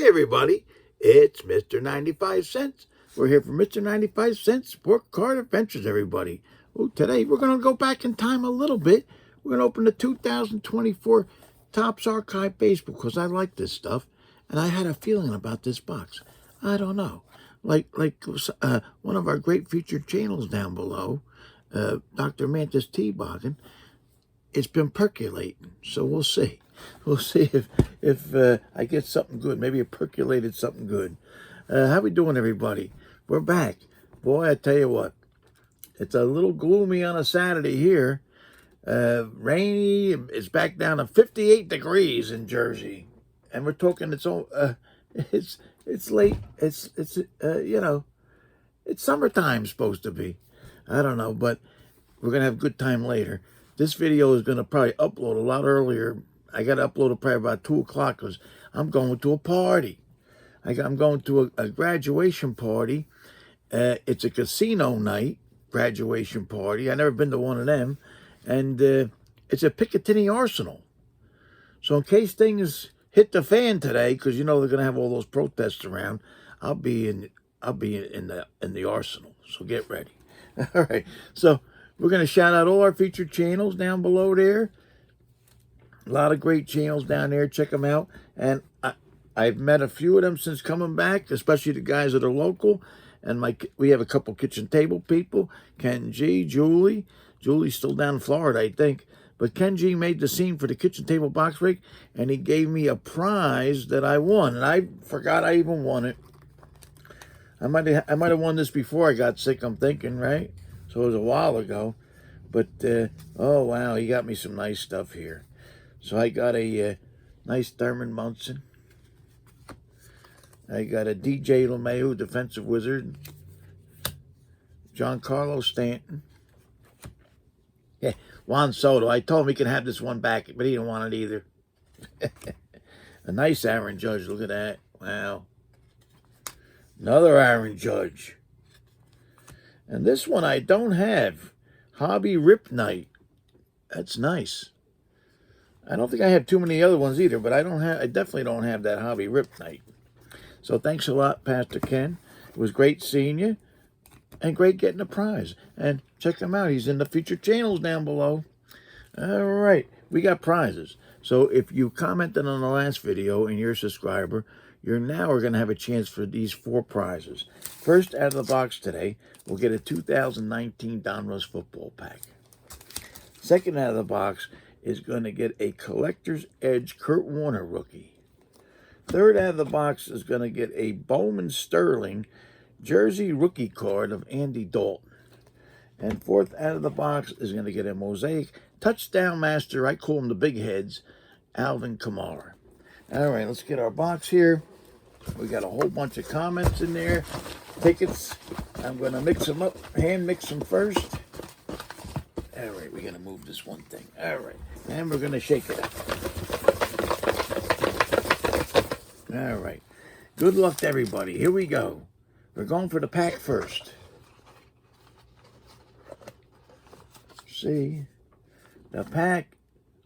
everybody, it's Mr. 95 Cents. We're here for Mr. 95 Cents Sport Card Adventures, everybody. Oh, today we're going to go back in time a little bit. We're going to open the 2024 Topps Archive Baseball because I like this stuff. And I had a feeling about this box. I don't know. Like one of our great featured channels down below, Dr. Mantis T-Boggin, it's been percolating. So we'll see. We'll see if I get something good. Maybe it percolated something good. How we doing, everybody? We're back. Boy, I tell you what. It's a little gloomy on a Saturday here. Rainy. It's back down to 58 degrees in Jersey. And we're talking it's late. It's you know, it's summertime supposed to be. I don't know, but we're going to have a good time later. This video is going to probably upload a lot earlier. I got to upload it probably about 2 o'clock because I'm going to a party. I'm going to a graduation party. It's a casino night graduation party. I've never been to one of them. And it's a Picatinny Arsenal. So in case things hit the fan today, because you know they're going to have all those protests around, I'll be in the Arsenal. So get ready. All right. So we're going to shout out all our featured channels down below there. A lot of great channels down there. Check them out. And I've met a few of them since coming back, especially the guys that are local. And we have a couple kitchen table people. Ken G, Julie. Julie's still down in Florida, I think. But Ken G made the scene for the kitchen table box break, and he gave me a prize that I won. And I forgot I even won it. I might have won this before I got sick, I'm thinking, right? So it was a while ago. But, oh, wow, he got me some nice stuff here. So I got a nice Thurman Munson. I got a DJ LeMahieu, defensive wizard. Giancarlo Stanton. Yeah, Juan Soto. I told him he could have this one back, but he didn't want it either. A nice Aaron Judge. Look at that. Wow. Another Aaron Judge. And this one I don't have. Hobby Rip Night. That's nice. I don't think I have too many other ones either, but I definitely don't have that Hobby Rip Night. So thanks a lot, Pastor Ken. It was great seeing you and great getting a prize. And check him out. He's in the featured channels down below. All right. We got prizes. So if you commented on the last video and you're a subscriber, you're now going to have a chance for these 4 prizes. First out of the box today, we'll get a 2019 Donruss football pack. Second out of the box is going to get a Collector's Edge Kurt Warner rookie. Third out of the box is going to get a Bowman Sterling jersey rookie card of Andy Dalton. And fourth out of the box is going to get a Mosaic touchdown master, I call them the big heads, Alvin Kamara. All right, let's get our box here. We got a whole bunch of comments in there. Tickets. I'm going to mix them up, hand mix them first. All right, we're going to move this one thing. All right, and we're going to shake it up. All right. Good luck to everybody. Here we go. We're going for the pack first. See? The pack.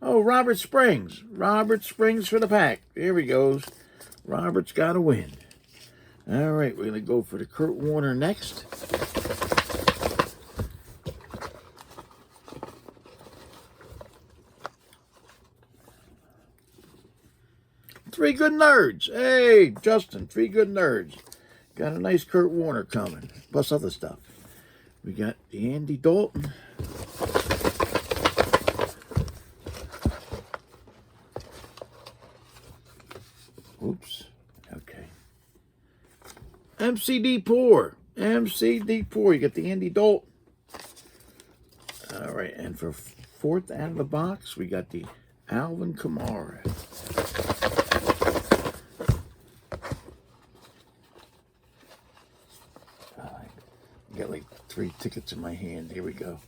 Oh, Robert Springs. Robert Springs for the pack. Here he goes. Robert's got to win. All right. We're going to go for the Kurt Warner next. Three Good Nerds. Hey, Justin, 3 Good Nerds. Got a nice Kurt Warner coming, plus other stuff. We got the Andy Dalton. Oops. Okay. MCD Poor. MCD Poor. You got the Andy Dalton. All right, and for fourth out of the box, we got the Alvin Kamara. I got like 3 tickets in my hand. Here we go.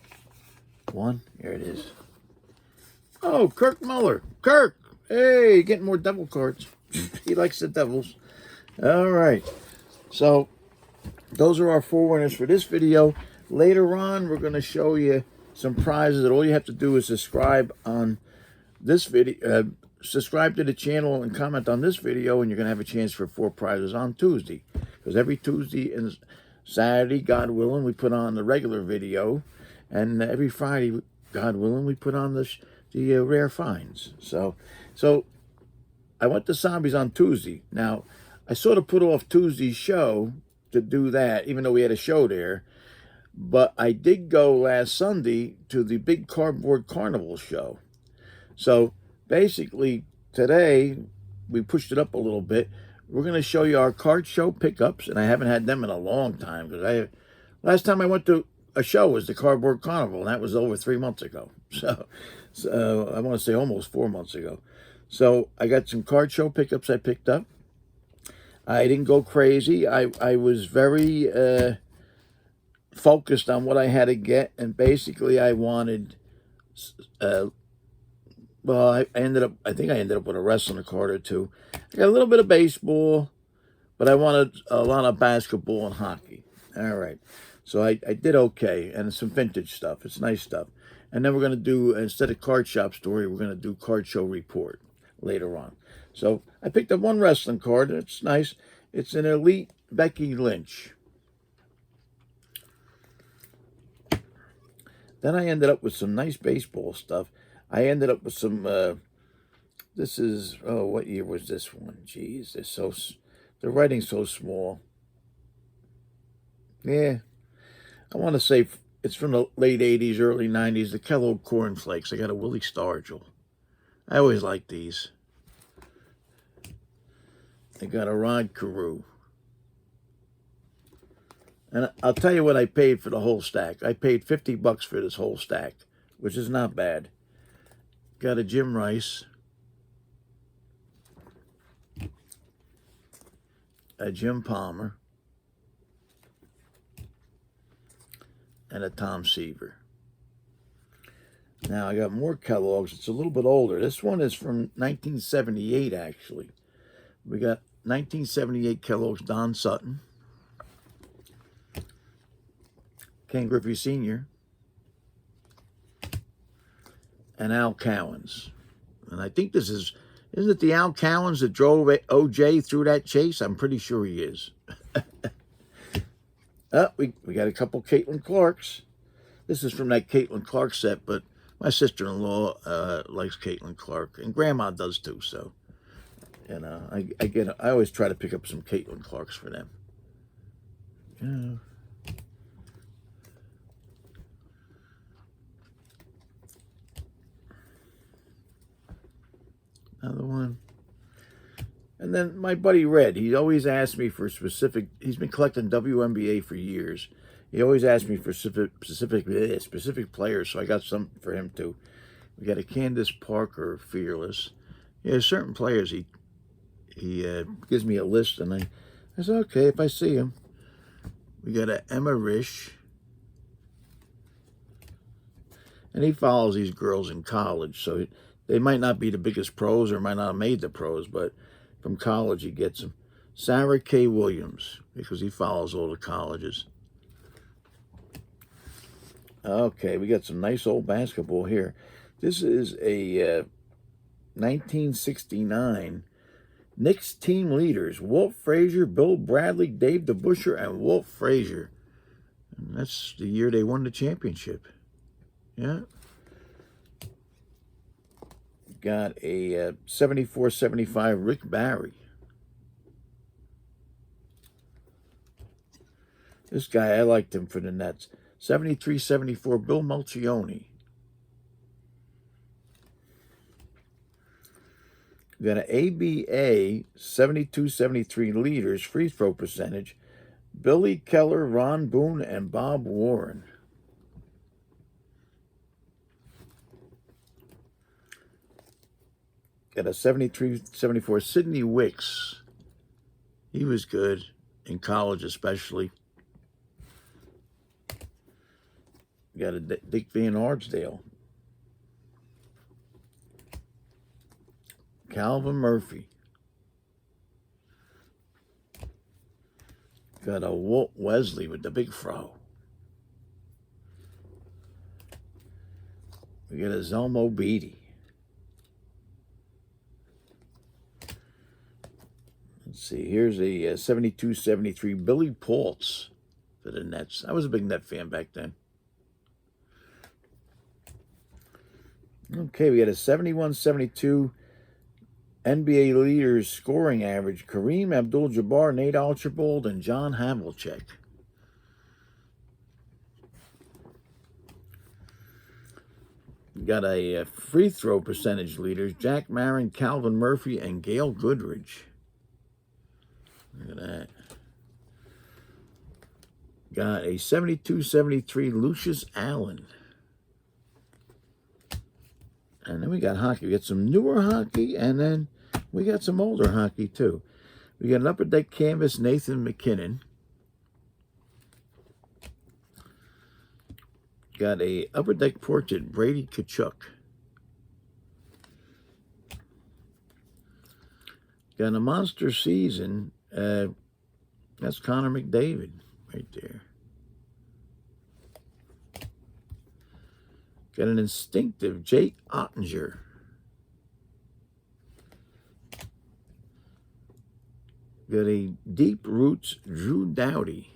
1. There it is. Oh, Kirk Muller. Kirk. Hey, getting more devil cards. He likes the devils. All right. So, those are our 4 winners for this video. Later on, we're going to show you some prizes that all you have to do is subscribe on this video. subscribe to the channel and comment on this video, and you're going to have a chance for 4 prizes on Tuesday. Because every Tuesday and Saturday, God willing, we put on the regular video. And every Friday, God willing, we put on the rare finds. So I went to Zombies on Tuesday. Now, I sort of put off Tuesday's show to do that, even though we had a show there. But I did go last Sunday to the big Cardboard Carnival show. So basically, today, we pushed it up a little bit. We're going to show you our card show pickups, and I haven't had them in a long time, because last time I went to a show was the Cardboard Carnival, and that was over 3 months ago. So I want to say almost 4 months ago. So I got some card show pickups I picked up. I didn't go crazy. I was very focused on what I had to get, and basically I wanted, well, I think I ended up with a wrestling card or two. I got a little bit of baseball, but I wanted a lot of basketball and hockey. All right. So I did okay, and some vintage stuff. It's nice stuff. And then we're going to do, instead of card shop story, we're going to do card show report later on. So I picked up one wrestling card. It's nice. It's an Elite Becky Lynch. Then I ended up with some nice baseball stuff. I ended up with some, this is, oh, what year was this one? Jeez, the writing's so small. Yeah, I want to say it's from the late 80s, early 90s, the Kellogg Corn Flakes. I got a Willie Stargell. I always like these. I got a Rod Carew. And I'll tell you what I paid for the whole stack. I paid $50 for this whole stack, which is not bad. Got a Jim Rice. A Jim Palmer. And a Tom Seaver. Now, I got more Kellogg's. It's a little bit older. This one is from 1978, actually. We got 1978 Kellogg's Don Sutton. Ken Griffey Sr. And Al Cowens. And I think this isn't it the Al Cowens that drove OJ through that chase? I'm pretty sure he is. We got a couple Caitlin Clarks. This is from that Caitlin Clark set, but my sister-in-law likes Caitlin Clark, and Grandma does too. So, you know, I always try to pick up some Caitlin Clarks for them. Yeah. Another one. And then my buddy Red, he always asked me for specific, he's been collecting WNBA for years. He always asked me for specific players, so I got some for him too. We got a Candace Parker Fearless. Yeah, certain players he gives me a list, and I said, okay, if I see him. We got a Emma Risch. And he follows these girls in college, so they might not be the biggest pros or might not have made the pros, but from college he gets them. Sarah K. Williams, because he follows all the colleges. Okay, we got some nice old basketball here. This is a 1969 Knicks team leaders. Walt Frazier, Bill Bradley, Dave DeBusschere, and Walt Frazier. And that's the year they won the championship. Yeah. Got a 74-75 Rick Barry. This guy, I liked him for the Nets. 73-74 Bill Malcioni. We got an ABA 72-73 leaders free throw percentage. Billy Keller, Ron Boone, and Bob Warren. Got a 73-74 Sidney Wicks. He was good in college, especially. Got a Dick Van Arsdale. Calvin Murphy. Got a Walt Wesley with the big fro. We got a Zelmo Beatty. see. Here's a 72-73 Billy Paultz for the Nets. I was a big Net fan back then. Okay, we got a 71-72 NBA leaders scoring average. Kareem Abdul-Jabbar, Nate Archibald, and John Havlicek. Got a free throw percentage leaders. Jack Marin, Calvin Murphy, and Gail Goodrich. Look at that. Got a 72-73 Lucius Allen. And then we got hockey. We got some newer hockey, and then we got some older hockey, too. We got an upper deck canvas, Nathan McKinnon. Got a upper deck portrait, Brady Tkachuk. Got a monster season. That's Connor McDavid right there. Got an instinctive Jake Ottinger. Got a deep roots Drew Doughty.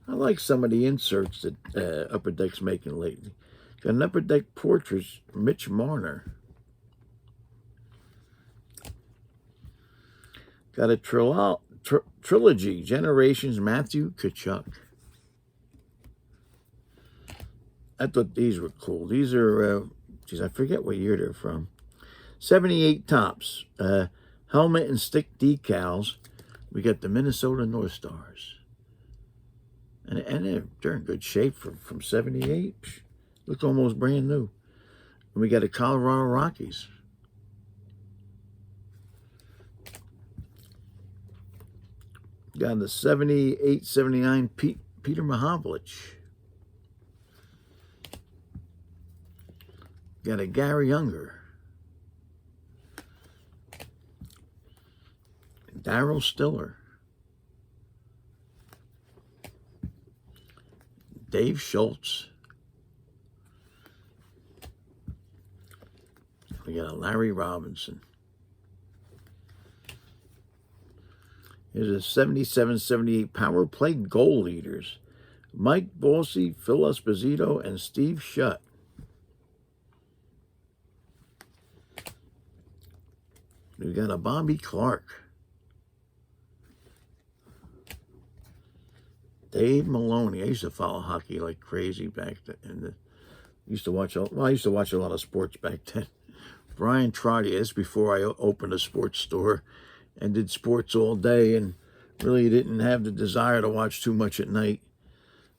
I like some of the inserts that Upper Deck's making lately. Got an Upper Deck portraits, Mitch Marner. Got a trilogy, Generations, Matthew Tkachuk. I thought these were cool. These are, geez, I forget what year they're from. 78 tops. Helmet and stick decals. We got the Minnesota North Stars. And they're in good shape from 78. Look almost brand new. And we got the Colorado Rockies. Got the 78-79 Peter Mahovlich. Got a Gary Younger. Darryl Stiller. Dave Schultz. We got a Larry Robinson. Here's a 77-78 power play goal leaders. Mike Bossy, Phil Esposito, and Steve Shutt. We got a Bobby Clark. Dave Maloney. I used to follow hockey like crazy back then. I used to watch a lot of sports back then. Brian Trottier. This before I opened a sports store and did sports all day and really didn't have the desire to watch too much at night.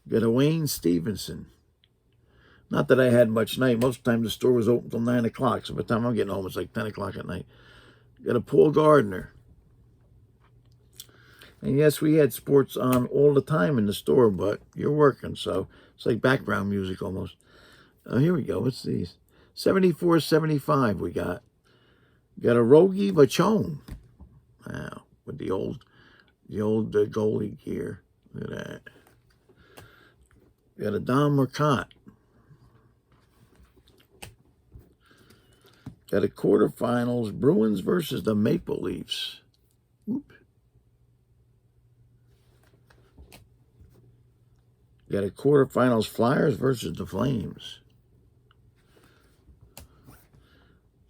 Got a Wayne Stevenson. Not that I had much night. Most of the time the store was open till 9 o'clock. So by the time I'm getting home, it's like 10 o'clock at night. Got a Paul Gardner. And yes, we had sports on all the time in the store, but you're working, so it's like background music almost. Oh, here we go. What's these? 74-75 we got. Got a Rogie Vachon. Wow, with the old goalie gear. Look at that. Got a Don Mercott. Got a quarterfinals, Bruins versus the Maple Leafs. Whoop. Got a quarterfinals, Flyers versus the Flames.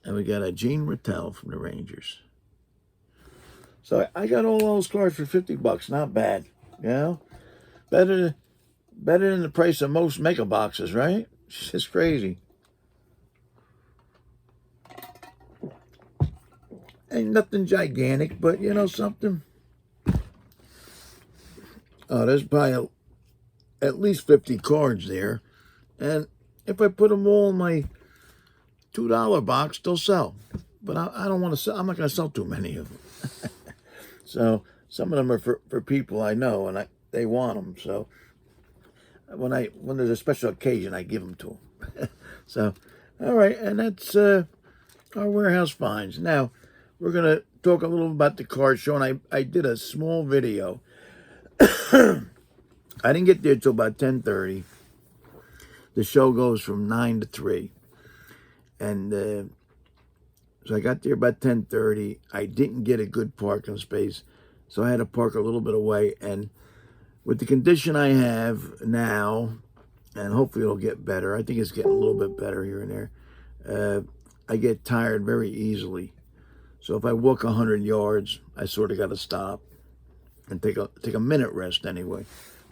And we got a Gene Rattel from the Rangers. So I got all those cards for $50. Not bad. You know? Better than the price of most mega boxes, right? It's just crazy. Ain't nothing gigantic, but you know something? Oh, there's probably at least 50 cards there. And if I put them all in my $2 box, they'll sell. But I don't want to sell. I'm not going to sell too many of them. So some of them are for people I know, and they want them. So when there's a special occasion, I give them to them. So, all right, and that's our warehouse finds. Now, we're going to talk a little about the card show, and I did a small video. I didn't get there till about 10:30. The show goes from 9 to 3. And So I got there about 10:30. I didn't get a good parking space, so I had to park a little bit away. And with the condition I have now, and hopefully it'll get better. I think it's getting a little bit better here and there. I get tired very easily. So if I walk 100 yards, I sort of got to stop and take a minute rest anyway.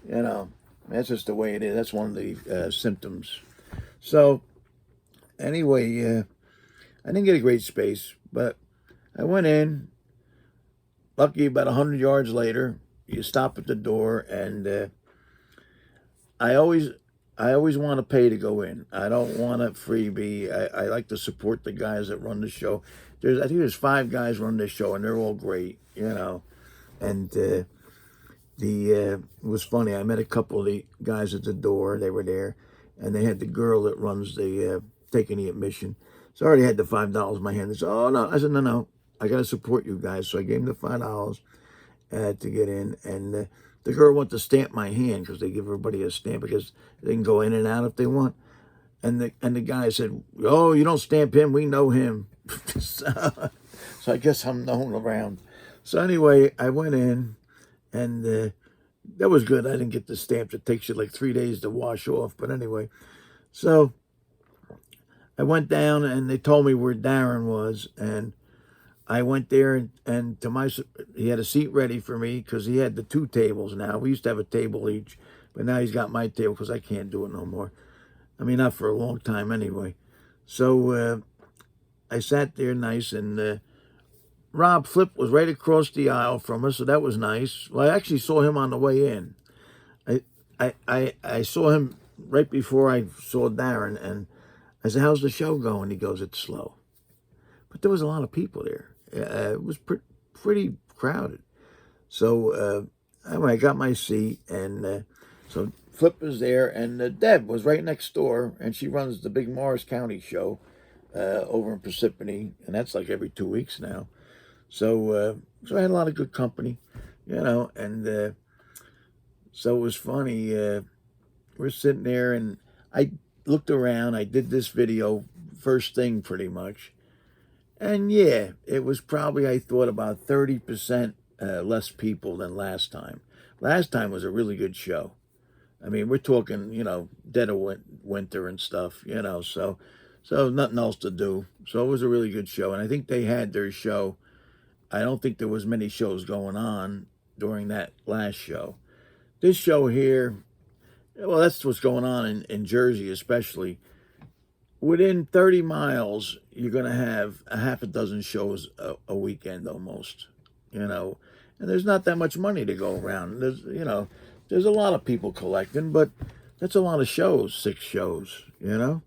You know, that's just the way it is. That's one of the symptoms. So anyway, I didn't get a great space, but I went in. Lucky about 100 yards later, you stop at the door, and I always want to pay to go in. I don't want a freebie. I like to support the guys that run the show. I think there's 5 guys running the show, and they're all great, you know. And it was funny. I met a couple of the guys at the door. They were there, and they had the girl that runs the taking the admission. So I already had the $5 in my hand. They said, "Oh no!" I said, "No, I got to support you guys." So I gave them the $5 to get in, and the girl wanted to stamp my hand because they give everybody a stamp because they can go in and out if they want. And the guy said, "Oh, you don't stamp him. We know him." So I guess I'm known around. So anyway, I went in, and that was good. I didn't get the stamps. It takes you like 3 days to wash off. But anyway, so I went down, and they told me where Darren was, and I went there, and he had a seat ready for me because he had the 2 tables now. We used to have a table each, but now he's got my table because I can't do it no more. I mean, not for a long time anyway. So I sat there nice, and Rob Flip was right across the aisle from us, so that was nice. Well, I actually saw him on the way in. I saw him right before I saw Darren, and I said, "How's the show going?" He goes, "It's slow." But there was a lot of people there. It was pretty crowded. So anyway, I got my seat, and so Flip was there, and Deb was right next door, and she runs the big Morris County show over in Parsippany, and that's like every 2 weeks now. So I had a lot of good company, you know, and so it was funny. We're sitting there, and I looked around. I did this video first thing pretty much. And yeah, it was probably, I thought, about 30% less people than last time. Last time was a really good show. I mean, we're talking, you know, dead of winter and stuff, you know, so nothing else to do. So it was a really good show. And I think they had their show. I don't think there was many shows going on during that last show. This show here, well, that's what's going on in Jersey especially. Within 30 miles, you're going to have a half a dozen shows a weekend almost, you know. And there's not that much money to go around. There's a lot of people collecting, but that's a lot of shows, 6 shows, you know.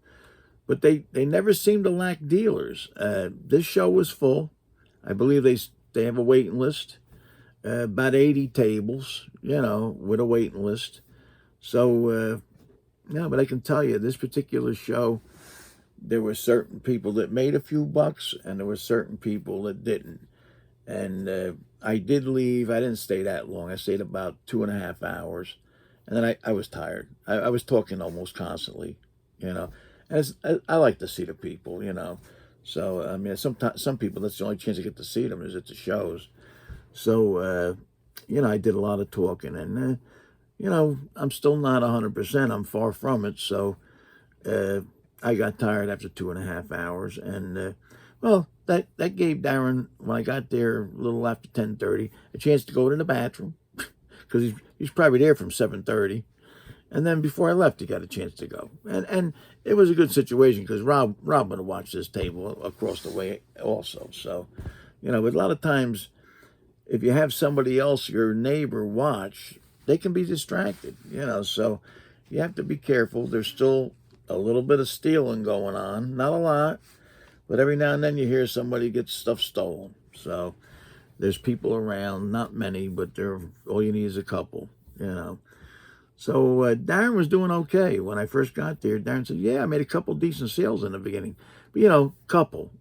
But they never seem to lack dealers. This show was full. I believe they have a waiting list, about 80 tables, you know, with a waiting list. So, yeah, but I can tell you, this particular show, there were certain people that made a few bucks, and there were certain people that didn't. And I did leave. I didn't stay that long. I stayed about 2.5 hours. And then I was tired. I was talking almost constantly, you know. As I like to see the people, you know. So, I mean, some people, that's the only chance you get to see them is at the shows. So, you know, I did a lot of talking. And, you know, I'm still not 100%. I'm far from it. So, I got tired after 2.5 hours, and well, that gave Darren, when I got there a little after 10:30, a chance to go to the bathroom because he's probably there from 7:30, and then before I left, he got a chance to go, and it was a good situation because Rob would have watched this table across the way also. So, you know, but a lot of times, if you have somebody else, your neighbor, watch, they can be distracted, you know. So you have to be careful. There's still a little bit of stealing going on, not a lot, but every now and then you hear somebody get stuff stolen. So there's people around, not many, but all you need is a couple, you know. So Darren was doing okay when I first got there. Darren said, "Yeah, I made a couple decent sales in the beginning, but you know, couple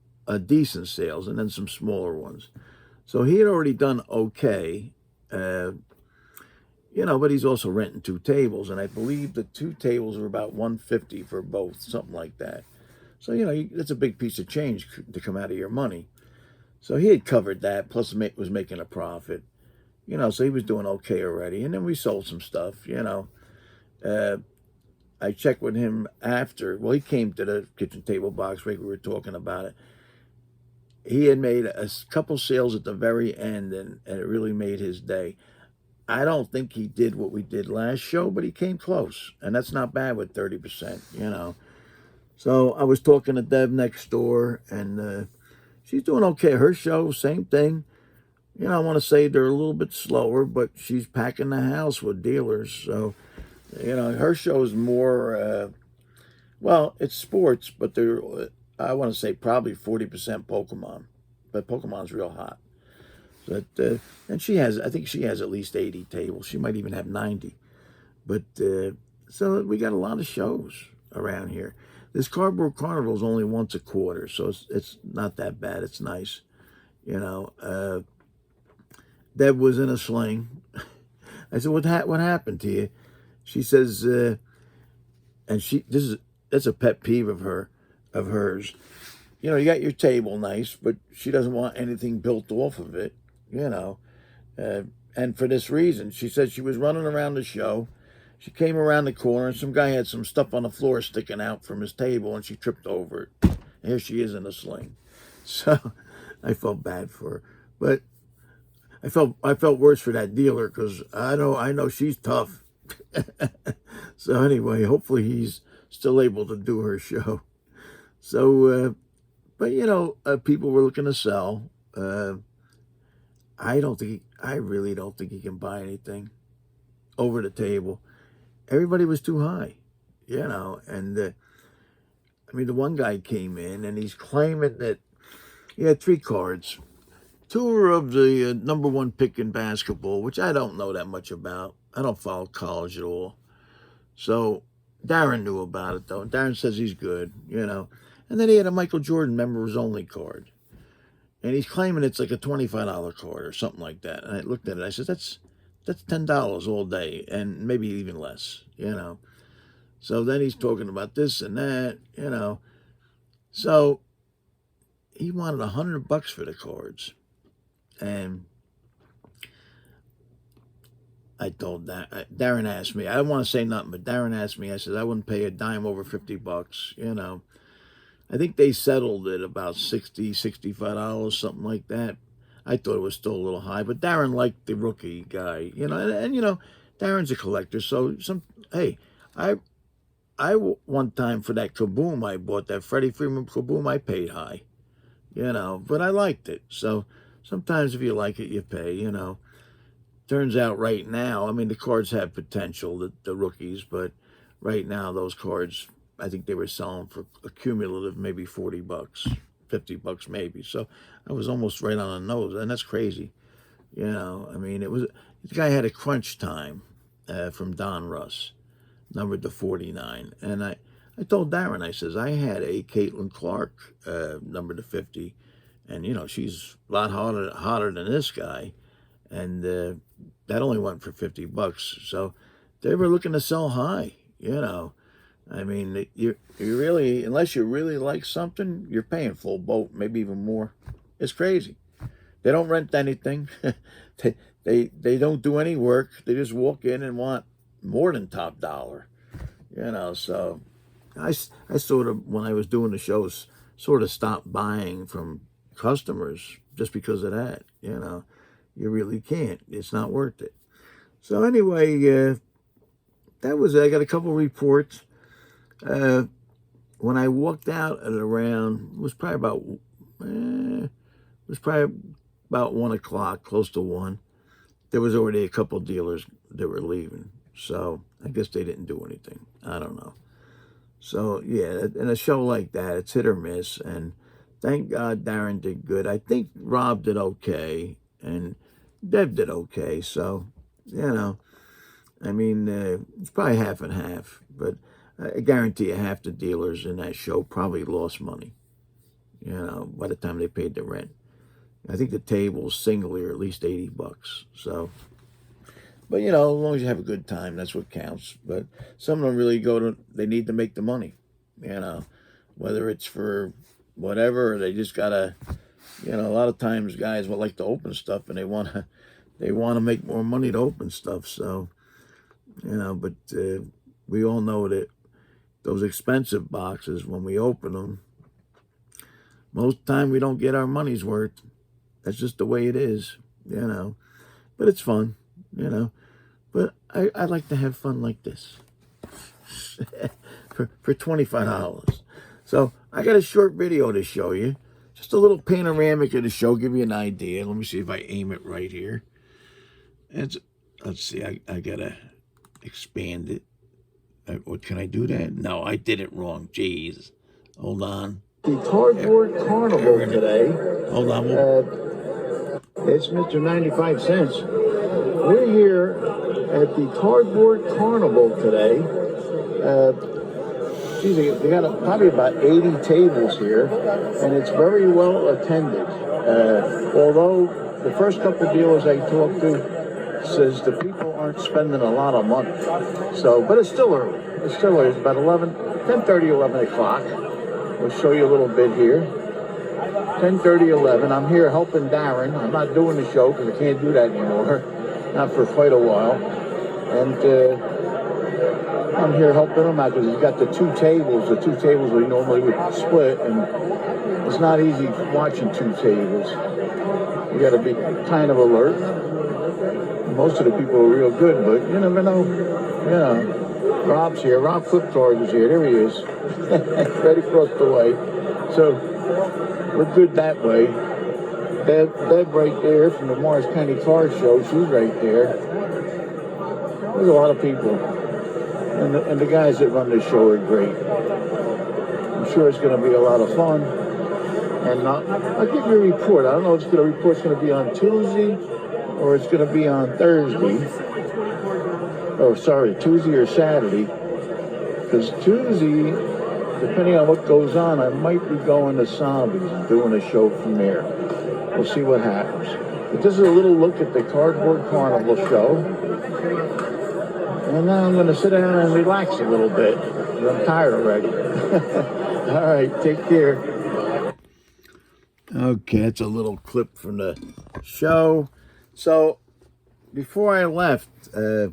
decent sales, and then some smaller ones." So he had already done okay. You know, but he's also renting 2 tables, and I believe the 2 tables were about $150 for both, something like that. So, that's a big piece of change to come out of your money. So he had covered that, plus was making a profit. So he was doing okay already. And then we sold some stuff. I checked with him after. Well, he came to the kitchen table box break. We were talking about it. He had made a couple sales at the very end, and it really made his day. I don't think he did what we did last show, but he came close. And that's not bad with 30%. So I was talking to Deb next door, and she's doing okay. Her show, same thing. I want to say they're a little bit slower, but she's packing the house with dealers. So, her show is more, well, it's sports, but I want to say probably 40% Pokemon. But Pokemon's real hot. But, and I think she has at least 80 tables. She might even have 90. But, so we got a lot of shows around here. This Cardboard Carnival is only once a quarter, so it's not that bad. It's nice. Deb was in a sling. I said, what happened to you? She says, and that's a pet peeve of hers. You got your table nice, but she doesn't want anything built off of it, and for this reason, she said she was running around the show. She came around the corner, and some guy had some stuff on the floor sticking out from his table, and she tripped over it. And here she is in a sling. So I felt bad for her, but I felt worse for that dealer because I know she's tough. So anyway, hopefully he's still able to do her show. So, but people were looking to sell. I really don't think he can buy anything over the table. Everybody was too high, and the one guy came in and he's claiming that he had 3 cards. 2 are of the number 1 pick in basketball, which I don't know that much about. I don't follow college at all. So Darren knew about it, though. Darren says he's good, And then he had a Michael Jordan members only card. And he's claiming it's like a $25 card or something like that. And I looked at it. I said, that's $10 all day, and maybe even less, So then he's talking about this and that, So he wanted $100 for the cards. And I told Darren asked me, I don't want to say nothing, but Darren asked me, I said, I wouldn't pay a dime over $50, I think they settled at about $60, $65, something like that. I thought it was still a little high, but Darren liked the rookie guy, and Darren's a collector. So I one time for that Kaboom I bought, that Freddie Freeman Kaboom, I paid high, but I liked it. So sometimes if you like it, you pay, Turns out right now, the cards have potential, the rookies, but right now those cards, I think they were selling for a cumulative maybe $40, $50 maybe. So I was almost right on the nose, and that's crazy. It was, the guy had a crunch time from Don Russ, numbered to 49. And I told Darren, I says, I had a Caitlin Clark numbered to 50, and she's a lot hotter than this guy, and that only went for $50. So they were looking to sell high, you really, unless you really like something, you're paying full boat, maybe even more. It's crazy. They don't rent anything. they don't do any work. They just walk in and want more than top dollar. So I sort of, when I was doing the shows, sort of stopped buying from customers just because of that. You really can't. It's not worth it. So anyway, that was it. I got a couple reports. When I walked out at around, it was probably about 1 o'clock, close to 1. There was already a couple dealers that were leaving. So I guess they didn't do anything. I don't know. So yeah, in a show like that, it's hit or miss. And thank God Darren did good. I think Rob did okay, and Deb did okay. So, it's probably half and half. But I guarantee you half the dealers in that show probably lost money, by the time they paid the rent. I think the tables singly are at least $80. So, but, as long as you have a good time, that's what counts. But some of them really they need to make the money, whether it's for whatever, or they just gotta, you know, a lot of times guys would like to open stuff and they want to make more money to open stuff. So, you know, but we all know that those expensive boxes, when we open them, most of the time we don't get our money's worth. That's just the way it is, you know. But it's fun, you know. But I like to have fun like this for $25. So I got a short video to show you. Just a little panoramic of the show, give you an idea. Let me see if I aim it right here. Let's see, I gotta expand it. What, can I do that? No, I did it wrong. Jeez. Hold on. The Cardboard Carnival today. Hold on. It's Mr95cents. We're here at the Cardboard Carnival today. Geez, they got probably about 80 tables here, and it's very well attended. Although the first couple of dealers I talked to says the people aren't spending a lot of money. So, but it's still early. It's still early. It's about 10:30, 11 o'clock. We'll show you a little bit here. 10:30, 11. I'm here helping Darren. I'm not doing the show because I can't do that anymore. Not for quite a while. And I'm here helping him out because he's got the two tables we normally would split, and it's not easy watching two tables. You got to be kind of alert. Most of the people are real good, but you never know. You know, Rob's here. Rob Flipcards is here. There he is. Right across the way. So we're good that way. Deb right there from the Morris County Card Show. She's right there. There's a lot of people. And the guys that run the show are great. I'm sure it's going to be a lot of fun. And I'll give you a report. I don't know if the report's going to be on Tuesday or it's going to be on Thursday. Oh, sorry, Tuesday or Saturday. Because Tuesday, depending on what goes on, I might be going to Zombies and doing a show from there. We'll see what happens. But this is a little look at the Cardboard Carnival show. And now I'm going to sit down and relax a little bit. I'm tired already. All right, take care. Okay, that's a little clip from the show. So, before I left, the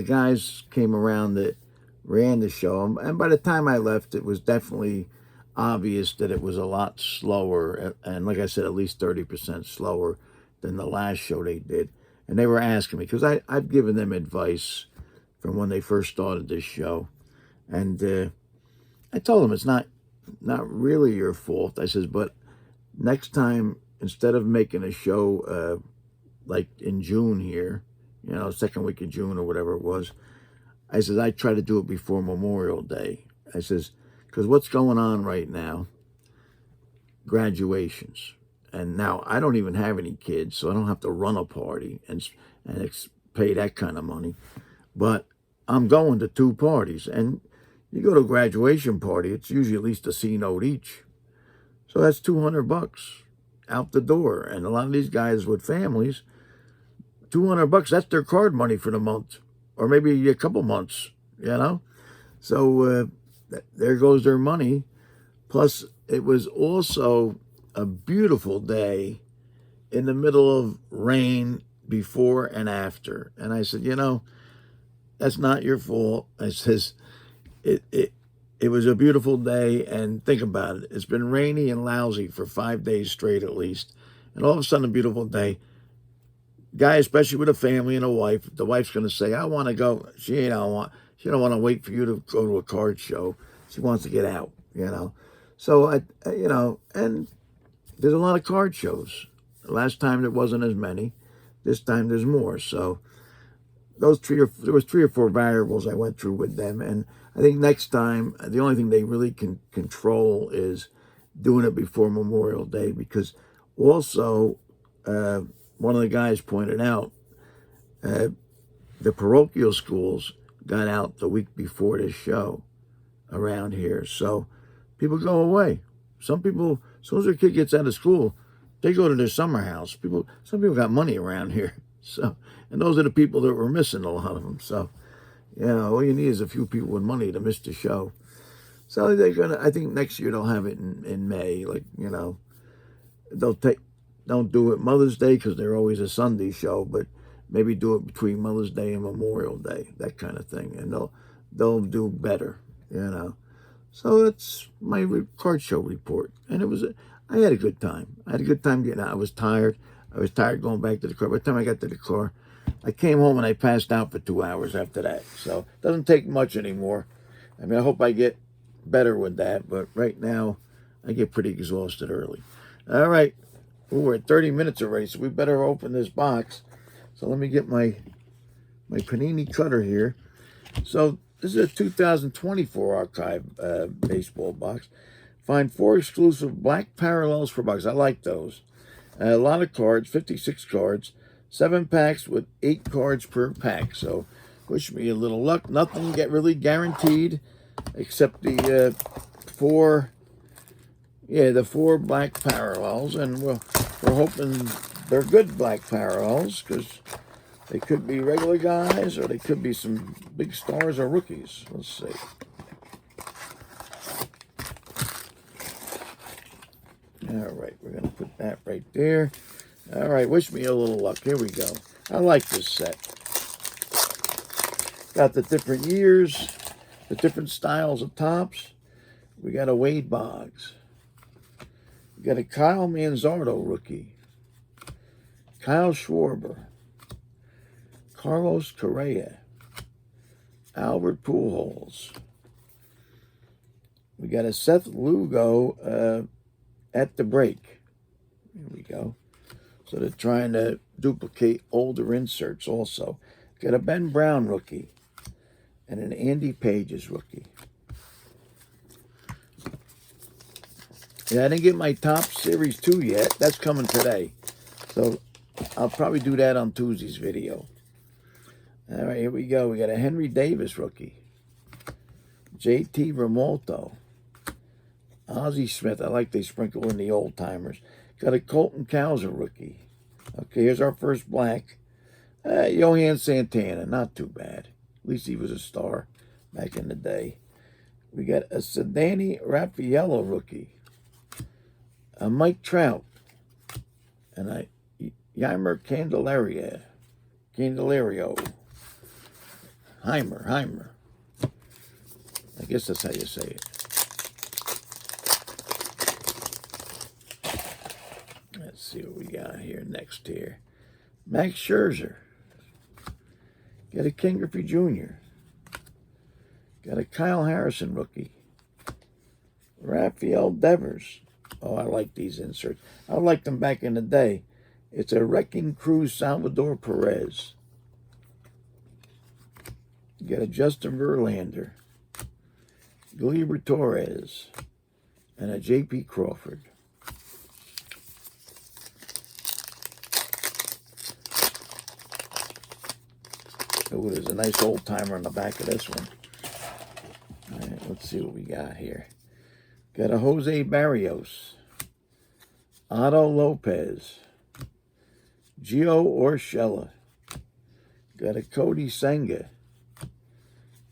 guys came around that ran the show. And by the time I left, it was definitely obvious that it was a lot slower. And like I said, at least 30% slower than the last show they did. And they were asking me, because I've given them advice from when they first started this show. And I told them it's not really your fault. I says, but next time, instead of making a show like in June here, you know, second week of June or whatever it was, I says, I try to do it before Memorial Day. I says, because what's going on right now, graduations. And now I don't even have any kids, so I don't have to run a party and pay that kind of money. But I'm going to 2 parties. And you go to a graduation party, it's usually at least a C-note each. So that's $200 out the door. And a lot of these guys with families, $200, that's their card money for the month. Or maybe a couple months, you know. So there goes their money. Plus, it was also a beautiful day in the middle of rain before and after. And I said, you know, that's not your fault. I says, it was a beautiful day, and think about it. It's been rainy and lousy for 5 days straight at least. And all of a sudden, a beautiful day. Guy, especially with a family and a wife, the wife's going to say, I want to go. She don't want to wait for you to go to a card show. She wants to get out, you know. So, you know, and there's a lot of card shows. Last time there wasn't as many. This time there's more. So there was 3 or 4 variables I went through with them. And I think next time, the only thing they really can control is doing it before Memorial Day, because also, one of the guys pointed out, the parochial schools got out the week before this show around here. So people go away. Some people, as soon as their kid gets out of school, they go to their summer house. Some people got money around here. So, and those are the people that were missing, a lot of them. So, you know, all you need is a few people with money to miss the show. So they're gonna. I think next year they'll have it in May. Like, you know, don't do it Mother's Day because they're always a Sunday show, but maybe do it between Mother's Day and Memorial Day, that kind of thing, and they'll do better, you know. So that's my card show report, and I had a good time. I had a good time getting out. I was tired. I was tired going back to the car. By the time I got to the car, I came home and I passed out for 2 hours after that. So it doesn't take much anymore. I mean, I hope I get better with that, but right now I get pretty exhausted early. All right. Ooh, we're at 30 minutes already, so we better open this box. So let me get my Panini cutter here. So this is a 2024 archive baseball box. Find 4 exclusive black parallels for box. I like those. A lot of cards, 56 cards, 7 packs with 8 cards per pack. So wish me a little luck. Nothing really guaranteed except the 4 black parallels, and we're hoping they're good black parallels because they could be regular guys or they could be some big stars or rookies. Let's see. All right, we're going to put that right there. All right, wish me a little luck. Here we go. I like this set. Got the different years, the different styles of tops. We got a Wade Boggs. We got a Kyle Manzardo rookie. Kyle Schwarber. Carlos Correa. Albert Pujols. We got a Seth Lugo at the break. Here we go. So they're trying to duplicate older inserts also. Got a Ben Brown rookie and an Andy Pages rookie. Yeah, I didn't get my top Series 2 yet. That's coming today. So I'll probably do that on Tuesday's video. All right, here we go. We got a Henry Davis rookie. JT Remolto. Ozzie Smith. I like they sprinkle in the old timers. Got a Colton Cowser rookie. Okay, here's our first black. Johan Santana. Not too bad. At least he was a star back in the day. We got a Ceddanne Raffaello rookie. A Mike Trout. And a Yeimer Candelario. Heimer. I guess that's how you say it. Let's see what we got here next here. Max Scherzer. Got a Ken Griffey Jr. Got a Kyle Harrison rookie. Rafael Devers. Oh, I like these inserts. I liked them back in the day. It's a Wrecking Crew Salvador Perez. You got a Justin Verlander. Gleyber Torres. And a J.P. Crawford. Oh, there's a nice old timer on the back of this one. All right, let's see what we got here. Got a Jose Barrios. Otto Lopez. Gio Urshela. Got a Cody Senga.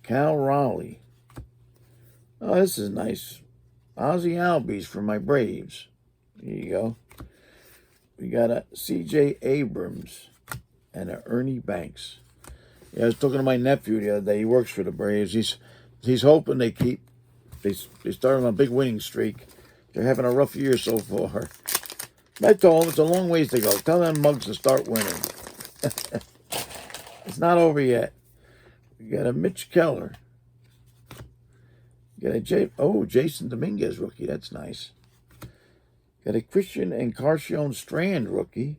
Cal Raleigh. Oh, this is nice. Ozzie Albies for my Braves. There you go. We got a C.J. Abrams and a Ernie Banks. Yeah, I was talking to my nephew the other day. He works for the Braves. He's hoping they start on a big winning streak. They're having a rough year so far. I told him it's a long ways to go. Tell them mugs to start winning. It's not over yet. We got a Mitch Keller. Got a Jason Dominguez rookie. That's nice. Got a Christian Encarnacion Strand rookie.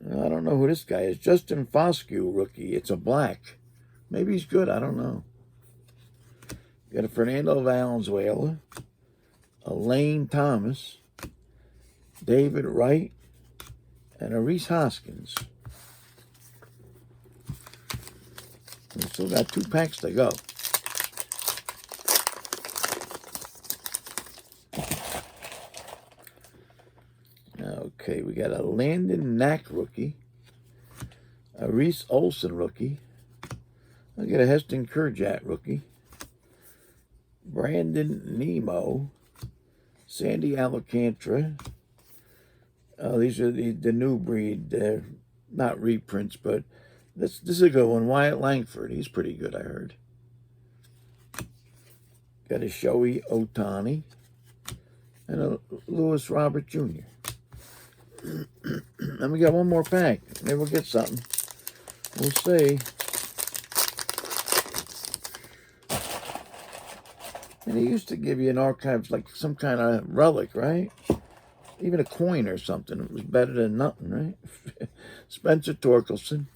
I don't know who this guy is. Justin Foscue rookie. It's a black. Maybe he's good. I don't know. Got a Fernando Valenzuela. A Lane Thomas. David Wright. And a Reese Hoskins. We still got 2 packs to go. Okay, we got a Landon Knack rookie, a Reese Olson rookie, I got a Heston Kjerstad rookie, Brandon Nemo, Sandy Alcantara. Oh, these are the new breed. Not reprints, but this is a good one. Wyatt Langford. He's pretty good, I heard. Got a Shohei Ohtani and a Lewis Robert Jr. And we got one more pack. Maybe we'll get something. We'll see. And he used to give you an archives like some kind of relic, right? Even a coin or something. It was better than nothing, right? Spencer Torkelson.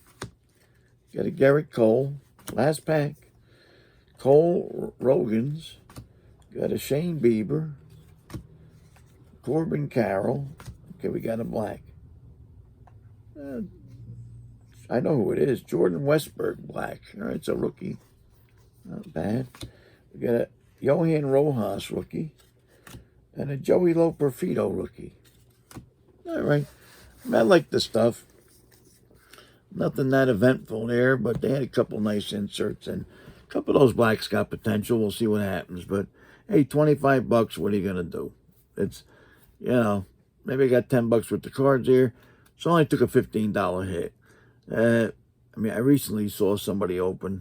Got a Garrett Cole. Last pack. Cole Rogans. Got a Shane Bieber. Corbin Carroll. Okay, we got a black. I know who it is. Jordan Westberg black. All right, it's a rookie. Not bad. We got a Johan Rojas rookie. And a Joey Loperfido rookie. All right. I like the stuff. Nothing that eventful there, but they had a couple nice inserts. And a couple of those blacks got potential. We'll see what happens. But, hey, $25, what are you going to do? It's, you know, maybe I got $10 with the cards here. So I only took a $15 hit. I mean, I recently saw somebody open.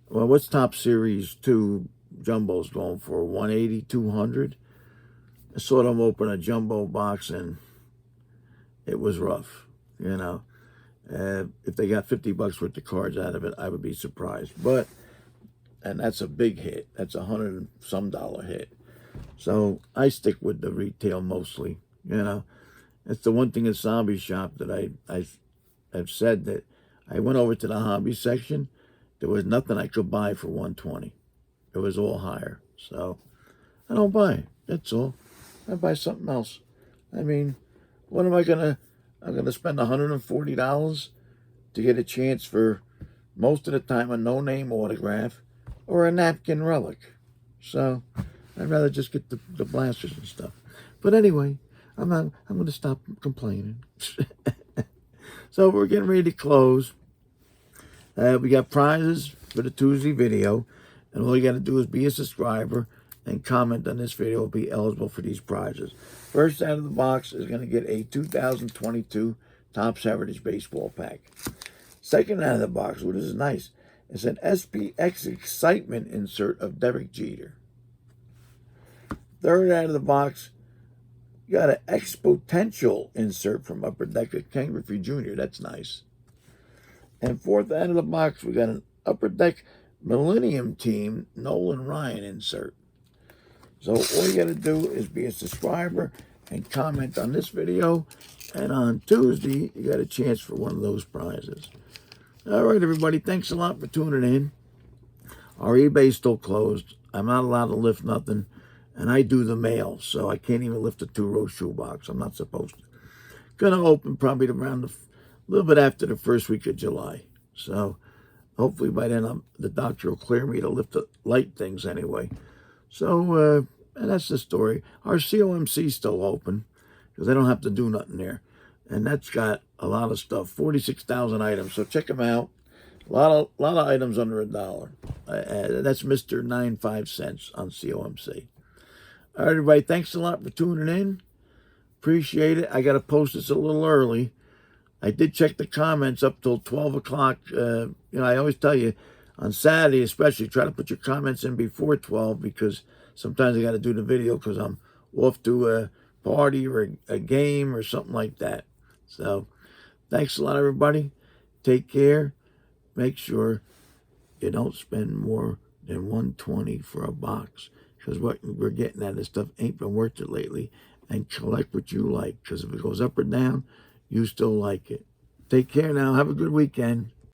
Well, what's Top Series 2 Jumbo's going for? 180, 200? I saw them open a jumbo box, and it was rough, you know. If they got $50 worth of cards out of it, I would be surprised. But, and that's a big hit. That's $100 and some hit. So I stick with the retail mostly, you know. It's the one thing at Hobby Shop that I've said that I went over to the hobby section. There was nothing I could buy for $120. It was all higher. So I don't buy it. That's all. I buy something else. I mean, what am I gonna? I'm gonna spend $140 to get a chance for most of the time a no-name autograph or a napkin relic. So I'd rather just get the blasters and stuff. But anyway, I'm gonna stop complaining. So we're getting ready to close. We got prizes for the Tuesday video, and all you got to do is be a subscriber and comment on this video will be eligible for these prizes. First out of the box is going to get a 2022 Topps Heritage Baseball pack. Second out of the box, which is nice, is an SPX Excitement insert of Derek Jeter. Third out of the box, you got an Exponential insert from Upper Deck of Ken Griffey Jr. That's nice. And fourth out of the box, we got an Upper Deck Millennium Team Nolan Ryan insert. So all you got to do is be a subscriber and comment on this video. And on Tuesday, you got a chance for one of those prizes. All right, everybody. Thanks a lot for tuning in. Our eBay's still closed. I'm not allowed to lift nothing. And I do the mail, so I can't even lift a 2-row shoebox. I'm not supposed to. Going to open probably around a little bit after the first week of July. So hopefully by then the doctor will clear me to lift the light things anyway. So, and that's the story. Our COMC's still open because I don't have to do nothing there. And that's got a lot of stuff, 46,000 items. So check them out. A lot of items under $1. That's Mr95cents on COMC. All right, everybody, thanks a lot for tuning in. Appreciate it. I got to post this a little early. I did check the comments up till 12 o'clock. You know, I always tell you, on Saturday especially, try to put your comments in before 12 because sometimes I got to do the video because I'm off to a party or a game or something like that. So, thanks a lot, everybody. Take care. Make sure you don't spend more than $120 for a box because what we're getting at this stuff ain't been worth it lately. And collect what you like because if it goes up or down, you still like it. Take care now. Have a good weekend.